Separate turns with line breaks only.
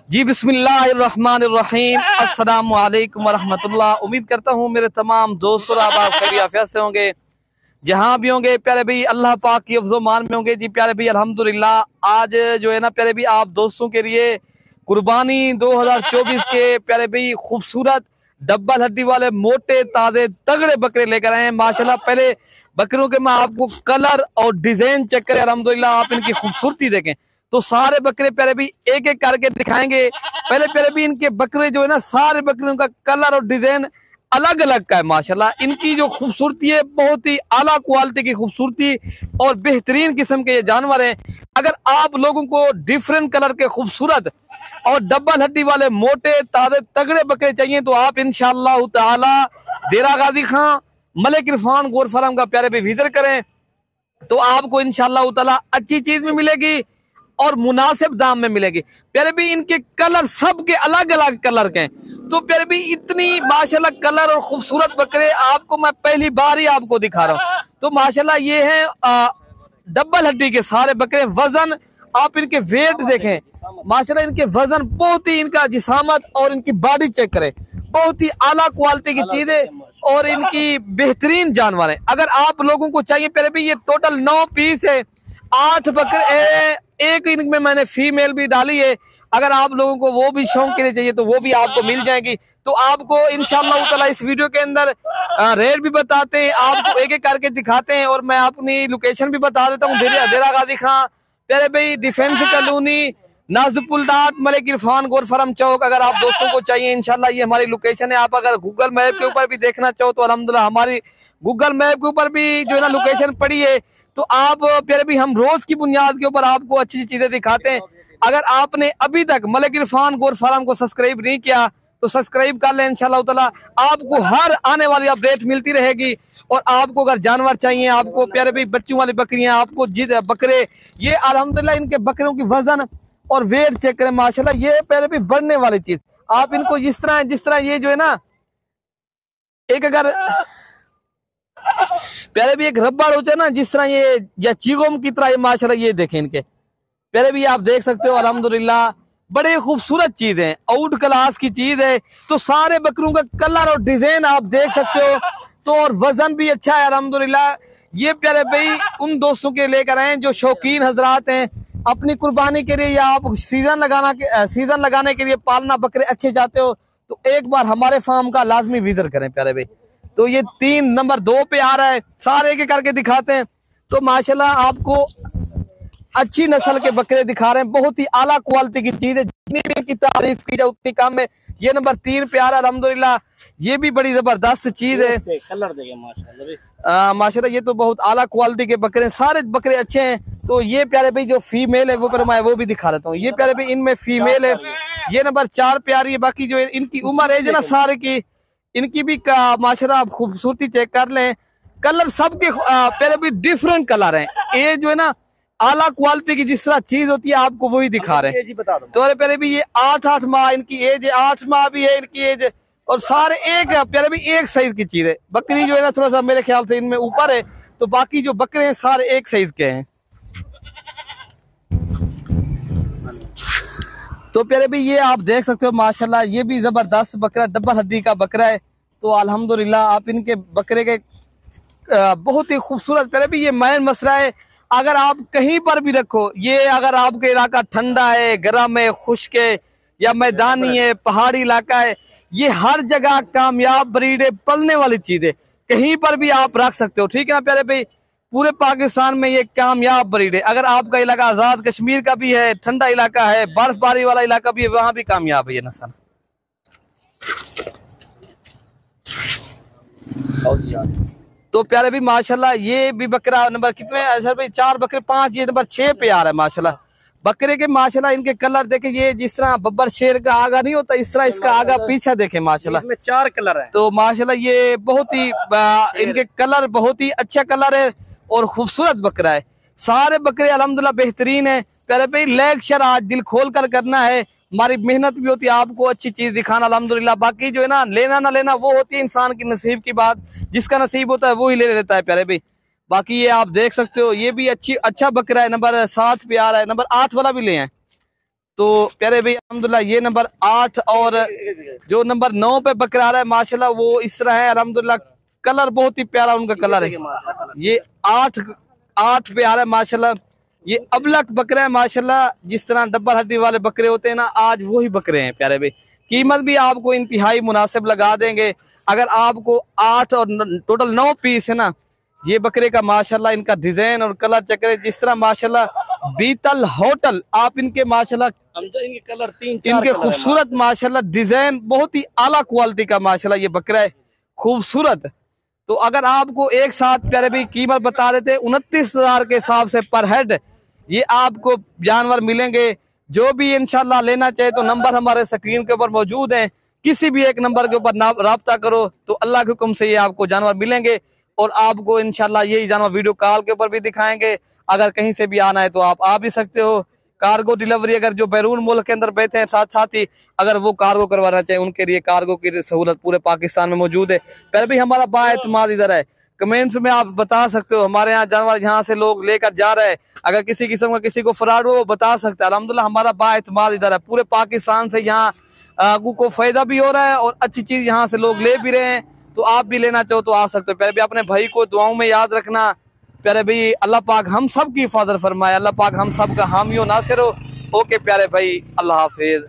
जी बिस्मिल्लाहिर्रहमानिर्रहीम अस्सलामु अलैकुम वरहमतुल्लाह। उम्मीद करता हूँ मेरे तमाम दोस्त और आप खैरियत से होंगे, जहाँ भी होंगे प्यारे भाई अल्लाह पाक की अफ़ज़ो मान में होंगे। जी प्यारे भाई अल्हम्दुलिल्लाह आज जो है ना प्यारे भाई आप दोस्तों के लिए कुर्बानी 2024 के प्यारे भाई खूबसूरत डब्बल हड्डी वाले मोटे ताजे तगड़े बकरे लेकर आए हैं माशाल्लाह। पहले बकरों के मैं आपको कलर और डिजाइन चेक करें, अल्हम्दुलिल्लाह आप इनकी खूबसूरती देखें। तो सारे बकरे प्यारे भी एक एक करके दिखाएंगे। पहले प्यारे भी इनके बकरे जो है ना सारे बकरियों का कलर और डिजाइन अलग अलग का है माशाल्लाह। इनकी जो खूबसूरती है बहुत ही आला क्वालिटी की खूबसूरती और बेहतरीन किस्म के ये जानवर हैं। अगर आप लोगों को डिफरेंट कलर के खूबसूरत और डबल हड्डी वाले मोटे ताजे तगड़े बकरे चाहिए तो आप इंशाअल्लाह ताला डेरा गाजी खां मलिक इरफान गोर फार्म का प्यारे भी विजिट करें तो आपको इंशाअल्लाह ताला अच्छी चीज भी मिलेगी और मुनासिब दाम में मिलेगी। प्यारे भी इनके कलर सबके अलग अलग कलर के हैं। तो प्यारे भी इतनी माशाल्लाह कलर और खूबसूरत बकरे आपको मैं पहली बार ही आपको दिखा रहा हूँ। तो माशाल्लाह ये है डबल हड्डी के सारे बकरे। वजन आप इनके वेट देखें माशाल्लाह, इनके वजन बहुत ही, इनका जिसामत और इनकी बॉडी चेक करें, बहुत ही आला क्वालिटी की चीज है और इनकी बेहतरीन जानवर है। अगर आप लोगों को चाहिए प्यारे भी ये टोटल 9 पीस है, 8 बकरे, एक इनमें मैंने फीमेल भी डाली है। अगर आप लोगों को वो भी शौक के लिए चाहिए तो वो भी आपको मिल जाएगी। तो आपको इंशाअल्लाह ताला इस वीडियो के अंदर रेट भी बताते हैं, आपको एक एक करके दिखाते हैं और मैं अपनी लोकेशन भी बता देता हूँ। डेरा गाजी खां प्यारे भाई डिफेंस कॉलोनी नाजुपुल डाट मलिक इरफान गोर फार्म चौक। अगर आप दोस्तों को चाहिए इंशाल्लाह ये हमारी लोकेशन है। आप अगर गूगल मैप के ऊपर भी देखना चाहो तो अल्हम्दुलिल्लाह हमारी गूगल मैप के ऊपर भी जो है ना लोकेशन पड़ी है। तो आप प्यारे भी हम रोज की बुनियाद के ऊपर आपको अच्छी अच्छी चीजें दिखाते हैं। अगर आपने अभी तक मलिक इरफान गोर फार्म को सब्सक्राइब नहीं किया तो सब्सक्राइब कर लें। इंशाल्लाह ताला आपको हर आने वाली अपडेट मिलती रहेगी। और आपको अगर जानवर चाहिए, आपको प्यारे भाई बच्चों वाली बकरियां, आपको जिद बकरे, ये अल्हम्दुलिल्लाह इनके बकरियों की वजन और वेट चेक करें माशाल्लाह, ये प्यारे भाई बढ़ने वाली चीज। आप इनको जिस तरह ये जो है ना एक अगर प्यारे भी एक रबड़ होता है ना जिस तरह ये या चीगोम की तरह ये माशाल्लाह ये देखें इनके प्यारे भी आप देख सकते हो अल्हम्दुलिल्लाह बड़े खूबसूरत चीज है, आउट क्लास की चीज है। तो सारे बकरों का कलर और डिजाइन आप देख सकते हो। तो और वजन भी अच्छा है अल्हम्दुलिल्लाह। ये प्यारे भाई उन दोस्तों के लेकर आए जो शौकीन हजरात हैं अपनी कुर्बानी के लिए या आप सीजन लगाने के लिए पालना बकरे अच्छे चाहते हो तो एक बार हमारे फार्म का लाजमी विजिट करें प्यारे भाई। तो ये 3 नंबर 2 पे आ रहा है, सारे के करके दिखाते हैं। तो माशाल्लाह आपको अच्छी नस्ल के बकरे दिखा रहे हैं, बहुत ही आला क्वालिटी की चीज है, जितनी भी इनकी तारीफ की जाए उतनी कम है। ये नंबर 3 पे आ रहा है अल्हम्दुलिल्लाह, ये भी बड़ी जबरदस्त चीज है।
कलर देखे माशाल्लाह
ये तो बहुत आला क्वालिटी के बकरे, सारे बकरे अच्छे हैं। तो ये प्यारे भाई जो फीमेल है वो पर मैं वो भी दिखा देता हूँ। ये प्यारे भाई इनमें फीमेल है, ये नंबर 4 पे आ रही है। बाकी जो इनकी उम्र है ना सारे की, इनकी भी माशाल्लाह आप खूबसूरती चेक कर लें। कलर सबके प्यारे भी डिफरेंट कलर हैं। ये जो है ना आला क्वालिटी की जिस तरह चीज होती है आपको वही दिखा रहे हैं। तो अरे प्यारे भी ये 8 माह इनकी एज है, 8 माह भी है इनकी एज, और सारे एक प्यारे भी एक साइज की चीज है। बकरी जो है ना थोड़ा सा मेरे ख्याल से इनमें ऊपर है, तो बाकी जो बकरे हैं सारे एक साइज के हैं। तो प्यारे भी ये आप देख सकते हो माशाल्लाह ये भी जबरदस्त बकरा डबल हड्डी का बकरा है। तो अल्हम्दुलिल्लाह आप इनके बकरे के बहुत ही खूबसूरत प्यारे भी ये मैन मसला है। अगर आप कहीं पर भी रखो, ये अगर आपके इलाका ठंडा है, गर्म है, खुश्क है या मैदानी है, पहाड़ी इलाका है, ये हर जगह कामयाब ब्रीड है, पलने वाली चीज है, कहीं पर भी आप रख सकते हो। ठीक है ना प्यारे भाई, पूरे पाकिस्तान में ये कामयाब ब्रीड है। अगर आपका इलाका आजाद कश्मीर का भी है, ठंडा इलाका है, बर्फबारी वाला इलाका भी है, वहां भी कामयाब है ये नस्ल। तो प्यारे भी माशाल्लाह ये भी बकरा नंबर कितने अच्छा भाई 4 बकरे 5, ये नंबर 6 पे आ रहा है माशाल्लाह। बकरे के माशाल्लाह इनके कलर देखे, ये जिस तरह बब्बर शेर का आगा नहीं होता इस तरह इसका आगा पीछा देखे माशाल्लाह।
इसमें 4 कलर है। तो
माशाल्लाह ये बहुत ही इनके कलर बहुत ही अच्छा कलर है और खूबसूरत बकरा है। सारे बकरे अल्हम्दुलिल्लाह बेहतरीन है। प्यारे भाई लेक्चर आज दिल खोल कर करना है, हमारी मेहनत भी होती है आपको अच्छी चीज दिखाना अल्हम्दुलिल्लाह। बाकी जो है ना लेना ना लेना वो होती है इंसान की नसीब की बात, जिसका नसीब होता है वो ही ले लेता है प्यारे भाई। बाकी ये आप देख सकते हो ये भी अच्छा बकरा है, नंबर 7 पे आ रहा है। नंबर 8 वाला भी ले आए, तो प्यारे भाई अल्हम्दुलिल्लाह ये नंबर 8 और जो नंबर 9 पे बकरा आ रहा है माशाल्लाह वो इस तरह है अल्हम्दुलिल्लाह। कलर बहुत ही प्यारा उनका कलर है। ये 8 पे आ रहा है माशाल्लाह। ये अबलक बकरा है माशाल्लाह। जिस तरह डब्बल हड्डी वाले बकरे होते हैं ना, आज वही बकरे हैं प्यारे भाई। कीमत भी आपको इंतहाई मुनासिब लगा देंगे। अगर आपको 8 और टोटल 9 पीस है ना ये बकरे का माशाल्लाह। इनका डिजाइन और कलर चक्कर जिस तरह माशाल्लाह बीतल होटल आप इनके माशाल्लाह
इनके कलर 3-4
इनके खूबसूरत माशाल्लाह डिजाइन बहुत ही आला क्वालिटी का माशाल्लाह ये बकरा है खूबसूरत। तो अगर आपको एक साथ प्यारे भाई कीमत बता देते 29,000 के हिसाब से पर हेड ये आपको जानवर मिलेंगे। जो भी इंशाल्लाह लेना चाहे तो नंबर हमारे स्क्रीन के ऊपर मौजूद हैं। किसी भी एक नंबर के ऊपर राब्ता करो तो अल्लाह के हुक्म से ये आपको जानवर मिलेंगे। और आपको इंशाल्लाह यही जानवर वीडियो कॉल के ऊपर भी दिखाएंगे। अगर कहीं से भी आना है तो आप आ भी सकते हो। कार्गो डिलीवरी अगर जो बैरून मुल्क के अंदर बैठे हैं साथ साथ ही अगर वो कार्गो करवाना चाहे उनके लिए कार्गो की सहूलत पूरे पाकिस्तान में मौजूद है। पहले भी हमारा बाएतमाद इधर है। कमेंट्स में आप बता सकते हो हमारे यहाँ जानवर यहाँ से लोग लेकर जा रहे हैं। अगर किसी किस्म का किसी को फ्रॉड हो वो बता सकता है। अल्हम्दुलिल्लाह हमारा बाएतमाद इधर है। पूरे पाकिस्तान से यहाँ को फायदा भी हो रहा है और अच्छी चीज यहाँ से लोग ले भी रहे हैं। तो आप भी लेना चाहो तो आ सकते हो। प्यारे भी अपने भाई को दुआओं में याद रखना। प्यारे भाई अल्लाह पाक हम सब की हिफाजत फरमाए। अल्लाह पाक हम सब का हामी नासिर हो। ओके प्यारे भाई, अल्लाह हाफिज।